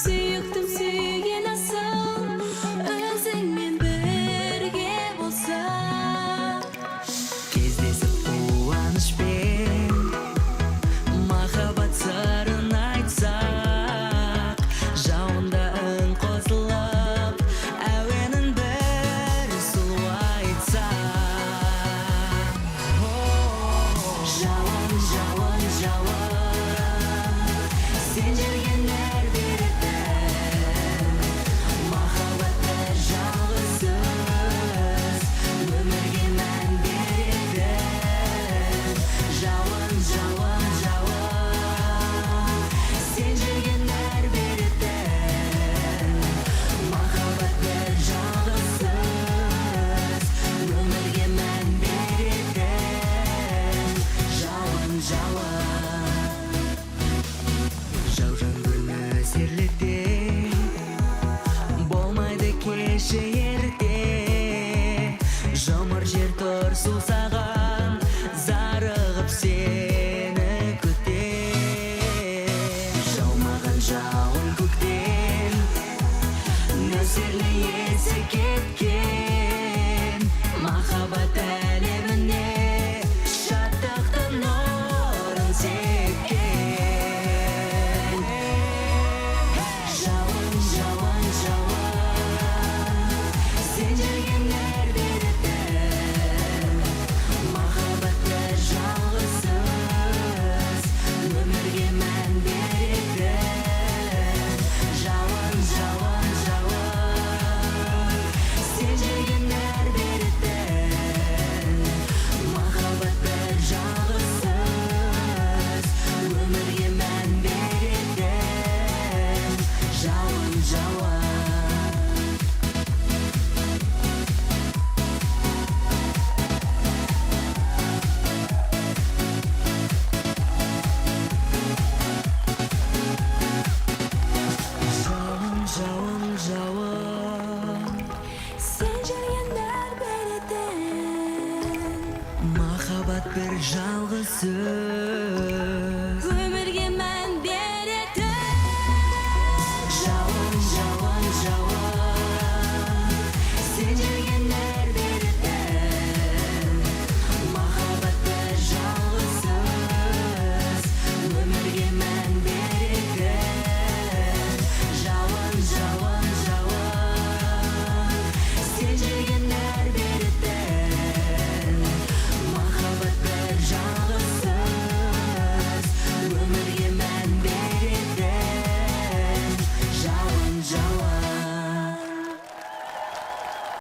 Сүйіктім сүйген асыл, өзіңмен бірге болса. Кездесіп қуанышпен махаббат сырын айтсақ, жауында үн қосылып әуенін бір сұлу айтсақ. Жауын, жауын, жауын, сен жүрген беретін махаббат бір жалғыз сөз, өмірге мән беретін. Жауын, жауын, жауын, сен жүрген беретін махаббат бір жалғыз сөз, өмірге мән беретін. Жауын, жауын, жауған күн нөсерлікте болмайды кеші ерте. Жұмыр жер тұр сусаған, зарығып сені күтем. Жаумаған жауын көктен, нөсерлі есі кеткен махаббат әлеміне шаттықтың нұрын сепкен. Жауын, жауын, жауын, сен жүрген беретін махаббат бір жалғыз сөз, өмірге мән беретін. Жауын, жауын, жауын, сен жүрген беретін махаббат бір жалғыз сөз, өмірге мән беретін. Жауын, жауын. Жауын, жауын, жауын, Сен жүрген беретін махаббат бір жалғыз сөз, өмірге мән беретін. жауын, жауын, жауын.